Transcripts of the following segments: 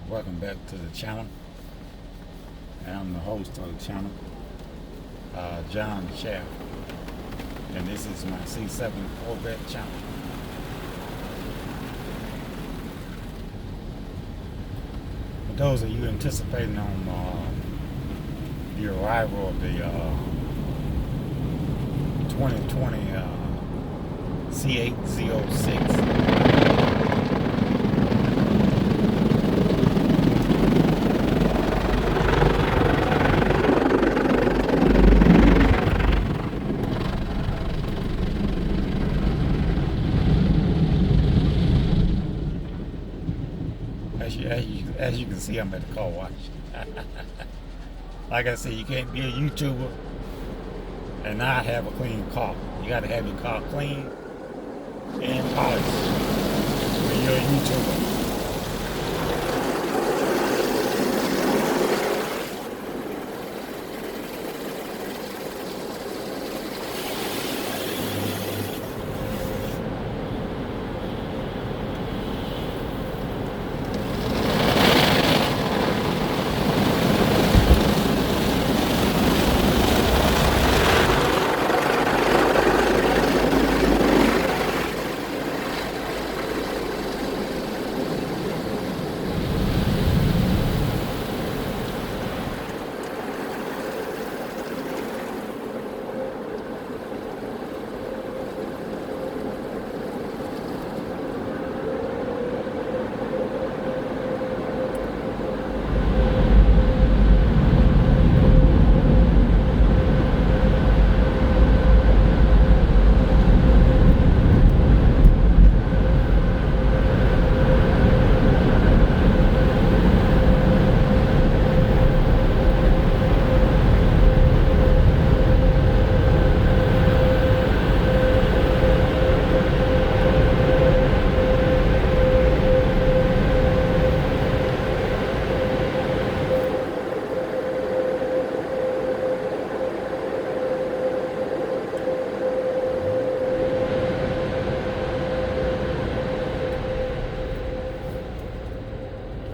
Welcome back to the channel. I'm the host of the channel, John Shaft, and this is my C7 Corvette channel. For those of you anticipating on the arrival of the 2020 C806. As you can see, I'm at the car wash. Like I said, you can't be a YouTuber and not have a clean car. You got to have your car clean and polished when you're a YouTuber.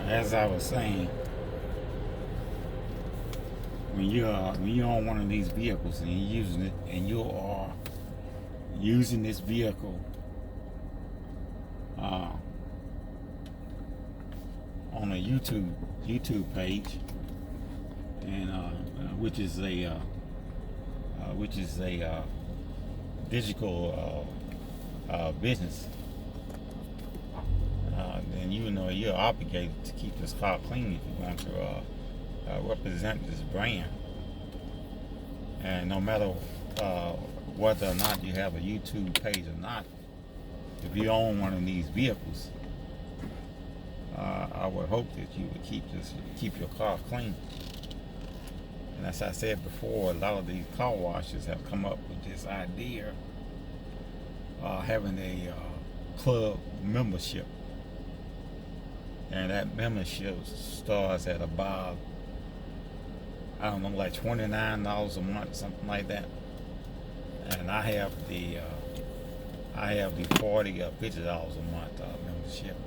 As I was saying, when you're on one of these vehicles and you're using it, and you are using this vehicle on a YouTube page, and which is a digital business. Then you know you're obligated to keep this car clean if you want to represent this brand. And no matter whether or not you have a YouTube page or not, if you own one of these vehicles, I would hope that you would keep your car clean. And as I said before, a lot of these car washes have come up with this idea of having a club membership. And that membership starts at about, I don't know, like $29 a month, something like that. And I have the $40 or $50 a month membership.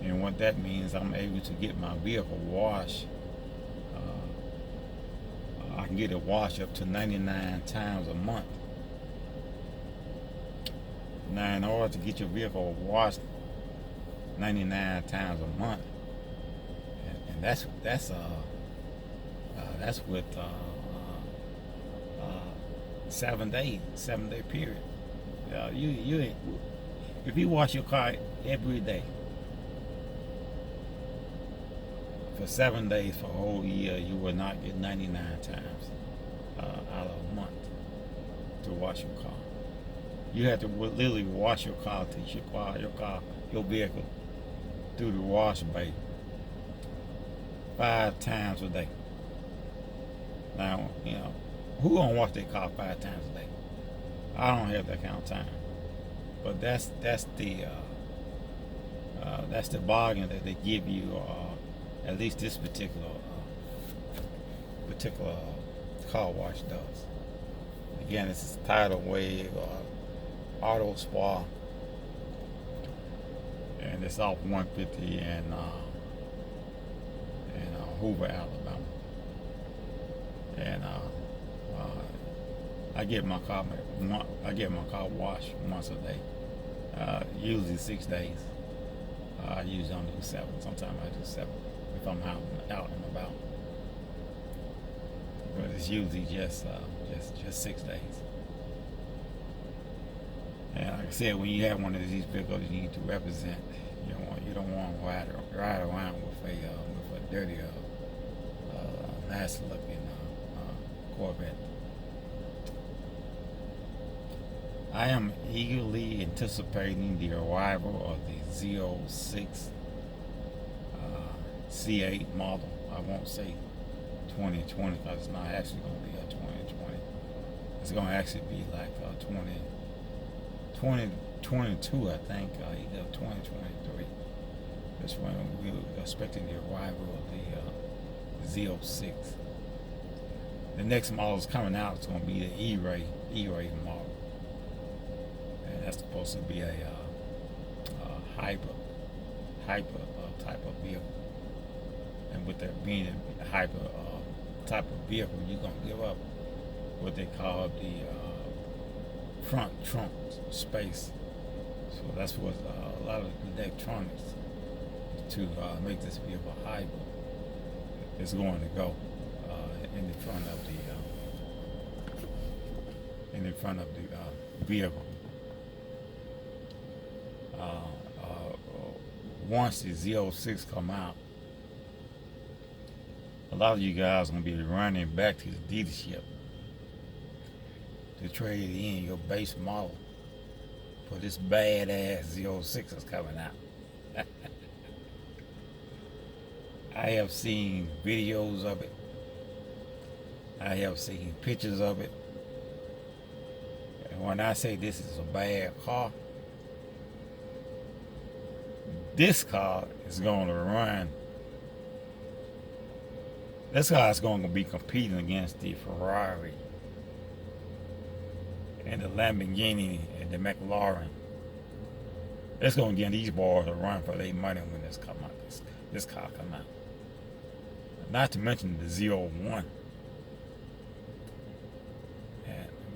And what that means, I'm able to get my vehicle washed. I can get it washed up to 99 times a month. Now, in order to get your vehicle washed 99 times a month, and that's with 7 day period. You if you wash your car every day for 7 days for a whole year, you will not get 99 times out of a month to wash your car. You have to literally wash your car, your vehicle, through the wash bay 5 times a day. Now, you know, who gonna wash their car 5 times a day? I don't have that kind of time. But that's the bargain that they give you, at least this particular car wash does. Again, it's Tidal Wave, Auto Spa, and it's off 150 and Hoover, Alabama. And I get my car washed once a day. Usually 6 days. I usually don't do 7. Sometimes I do 7 if I'm out and about. But it's usually just 6 days. And like I said, when you have one of these vehicles, you need to represent. You don't want to ride around with a dirty, nasty looking Corvette. I am eagerly anticipating the arrival of the Z06 C8 model. I won't say 2020 because it's not actually going to be a 2020. It's going to actually be like 2022, I think, either 2023. That's when we're expecting the arrival of the Z06. The next model is coming out. It's going to be the E-Ray model. And that's supposed to be a hyper type of vehicle. And with that being a hyper type of vehicle, you're going to give up what they call the front trunk space. So that's what a lot of the electronics to make this vehicle hybrid is going to go in the front of the vehicle. Once the Z06 come out, a lot of you guys are going to be running back to the dealership to trade in your base model for this badass Z06 that's coming out. I have seen videos of it. I have seen pictures of it. And when I say this is a bad car, this car is going to run. This car is going to be competing against the Ferrari and the Lamborghini and the McLaren. It's going to get these boys a run for their money when this car come out. Not to mention the Z01.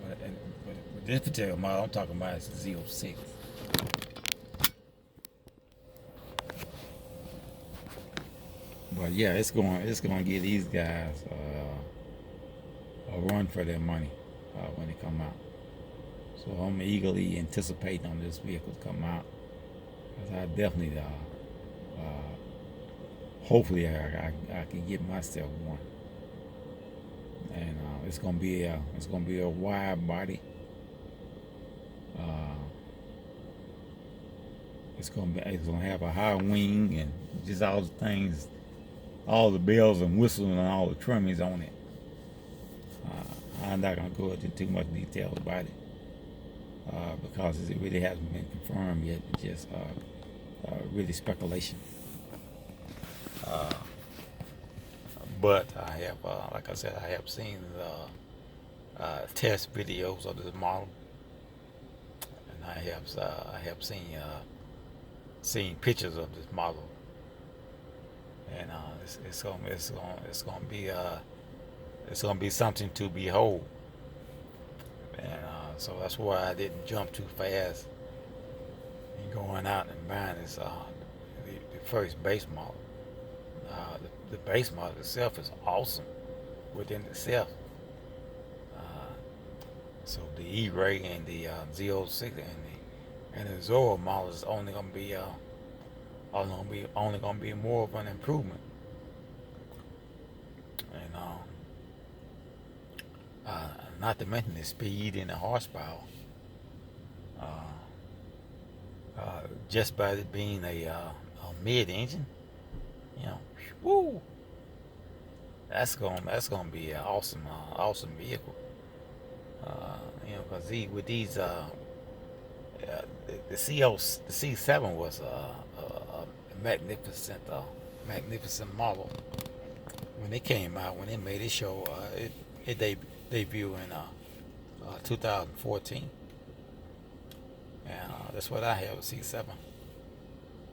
But with this particular model, I'm talking about is the Z06. But yeah, it's going to give these guys a run for their money when they come out. So I'm eagerly anticipating on this vehicle to come out, because I definitely, hopefully, I can get myself one. And it's gonna be a wide body. It's gonna have a high wing and just all the things, all the bells and whistles and all the trimmings on it. I'm not gonna go into too much detail about it because it really hasn't been confirmed yet. It's just really speculation. But I have, like I said, I have seen the test videos of this model, and I have seen pictures of this model, and it's gonna be something to behold. And so that's why I didn't jump too fast in going out and buying this the first base model. The base model itself is awesome within itself. So the E-Ray and the Z06 and the Zorro model is only gonna be more of an improvement. And not to mention the speed and the horsepower. Just by it being a mid-engine, woo! That's gonna be an awesome vehicle. Because with these the C7 was a magnificent model when it came out. When they made it show, it debuted in 2014, and that's what I have, a C7.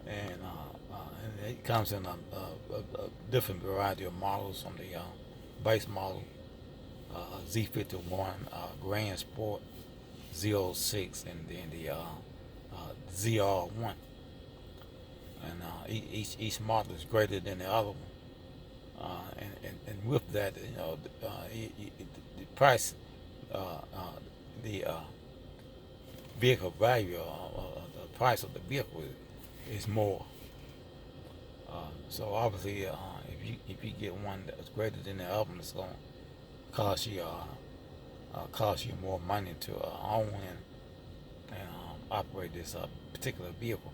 And comes in a different variety of models, from the base model Z51, Grand Sport Z06, and then the ZR1. And each model is greater than the other one. And with that, the price, the vehicle value, the price of the vehicle is more. So obviously, if you get one that's greater than the other one, it's going to cost you more money to own and operate this particular vehicle.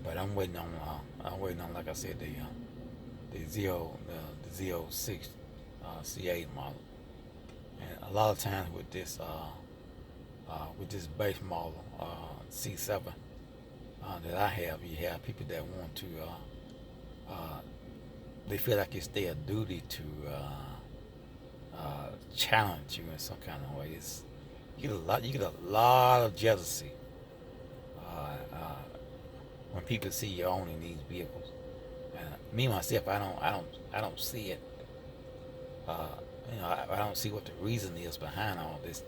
But I'm waiting on like I said, the Z06 C8 model. And a lot of times with this base model C7 that I have, you have people that want to they feel like it's their duty to challenge you in some kind of way. You get a lot of jealousy when people see you owning these vehicles. Me myself, I don't see it. I don't see what the reason is behind all this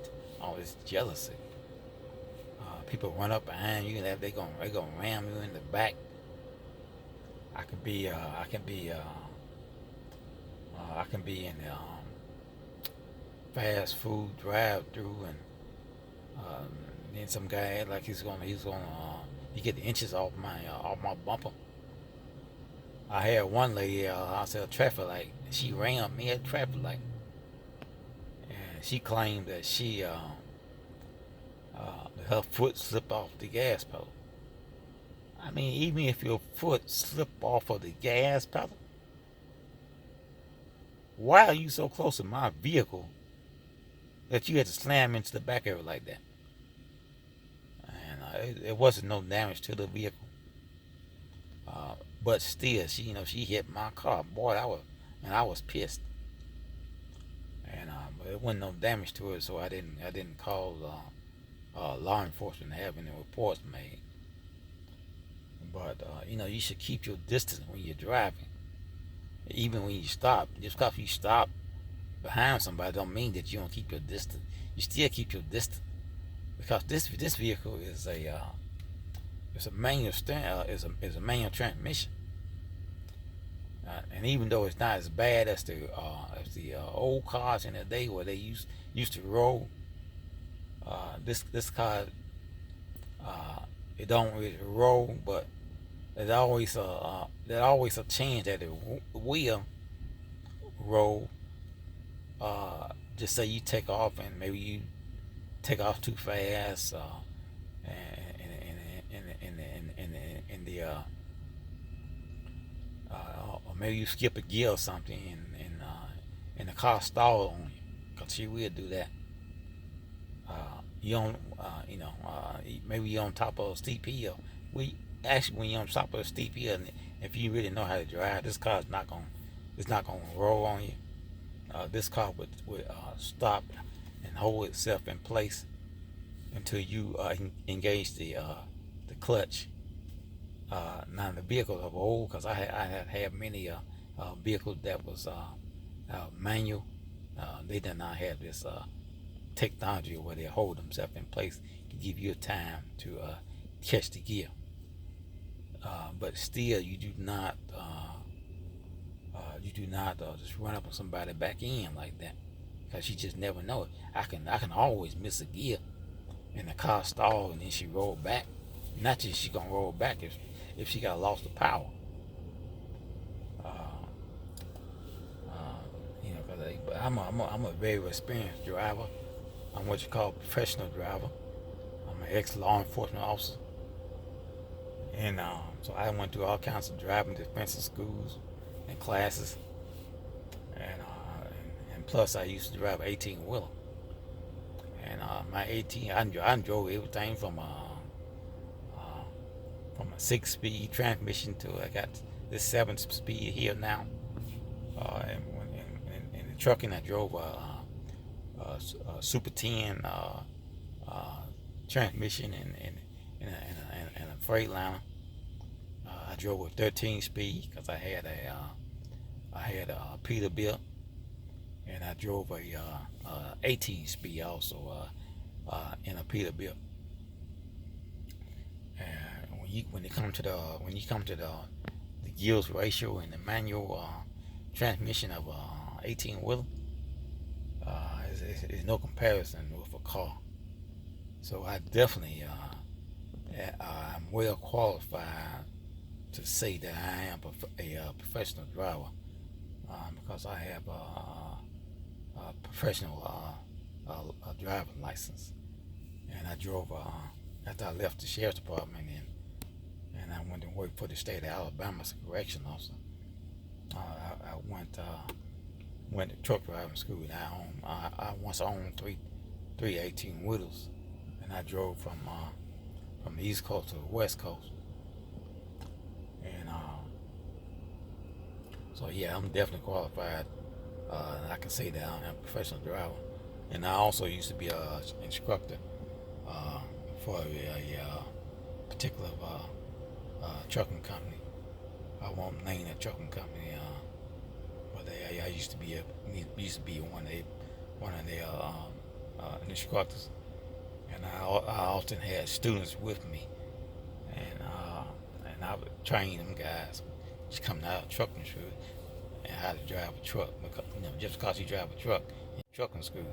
jealousy. People run up behind you and they gonna ram you in the back. I can be in the fast food drive-through, and then some guy act like he's gonna you get the inches off my bumper. I had one lady outside a traffic light. She rammed me at the traffic light, and she claimed that her foot slipped off the gas pedal. I mean, even if your foot slipped off of the gas pedal, why are you so close to my vehicle that you had to slam into the back of it like that? And it wasn't no damage to the vehicle. But still, she hit my car. Boy, I was pissed. And but it wasn't no damage to it, so I didn't call law enforcement to have any reports made. But you should keep your distance when you're driving. Even when you stop, just because you stop behind somebody don't mean that you don't keep your distance. You still keep your distance, because this vehicle is a manual is a manual transmission. And even though it's not as bad as the old cars in the day where they used to roll, this car it don't really roll, but there's always a chance that it will roll. Just say you take off and maybe you take off too fast, or maybe you skip a gear or something, and the car stall on you, because she will do that. Maybe you're on top of a steep hill. When you're on top of a steep hill, and if you really know how to drive, this car is not gonna roll on you. This car would stop and hold itself in place until you engage the clutch. Now the vehicles are old, because I had many vehicles that was manual. They did not have this technology where they hold themselves in place to give you time to catch the gear. But still, you do not just run up on somebody back in like that, because you just never know it. I can always miss a gear, and the car stall, and then she roll back. Not just she gonna roll back if she got lost the power. But I'm a very experienced driver. I'm what you call a professional driver. I'm an ex-law enforcement officer, and so I went through all kinds of driving defensive schools and classes, and plus I used to drive 18-wheeler. And my 18, I drove everything from a 6-speed transmission to I got this 7-speed here now. And in the trucking, I drove a Super 10 transmission and Freightliner. I drove with 13 speed because I had a Peterbilt, and I drove a 18 speed also in a Peterbilt. And when you come to the gears ratio and the manual transmission of 18 wheeler, it's no comparison with a car. So I definitely I'm well qualified to say that I am a professional driver because I have a professional driving license, and I drove after I left the sheriff's department and I went to work for the state of Alabama as a correction officer. I went to truck driving school. I once owned three 18 wheelers, and I drove from the East Coast to the West Coast. And so yeah, I'm definitely qualified. I can say that I'm a professional driver. And I also used to be an instructor for a particular trucking company. I won't name that trucking company, but I used to be one of their instructors, and I often had students with me, and I would train them guys just coming out of trucking school and how to drive a truck. Because, just because you drive a truck in trucking school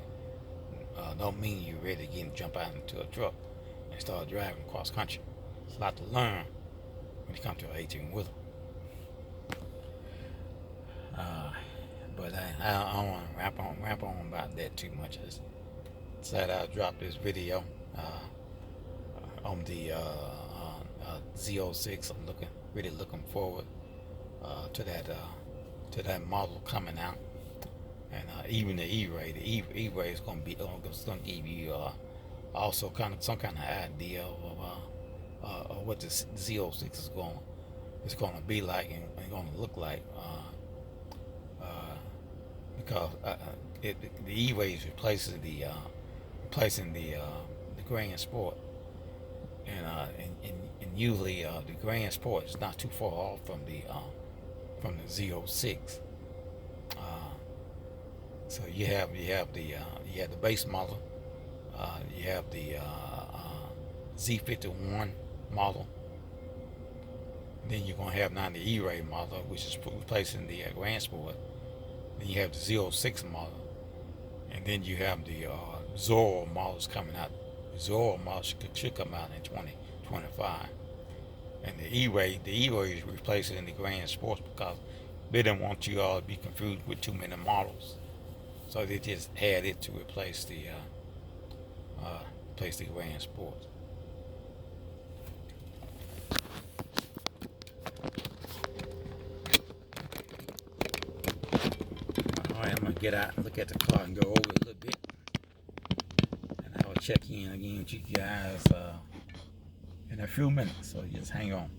don't mean you're ready to jump out into a truck and start driving cross country. It's a lot to learn when you come to an 18 wheeler. But I don't want to rap on about that too much. I decided I'll drop this video on the Z06. I'm really looking forward to that model coming out, and even the E-Ray. The E-Ray is going to give you also some kind of idea of what the Z06 is going to be like and going to look like. Because the E-Ray is replacing the Grand Sport, and usually the Grand Sport is not too far off from the Z06. So you have the base model, you have the Z51 model. Then you're gonna have now the E-Ray model, which is replacing the Grand Sport. Then you have the Z06 model, and then you have the Zorro models coming out. The Zorro model should come out in 2025, and the E-Ray is replacing the Grand Sports because they didn't want you all to be confused with too many models, so they just had it to replace the Grand Sports. Alright, I'm gonna get out and look at the car and go over it a little bit, and I will check in again with you guys in a few minutes, so just hang on.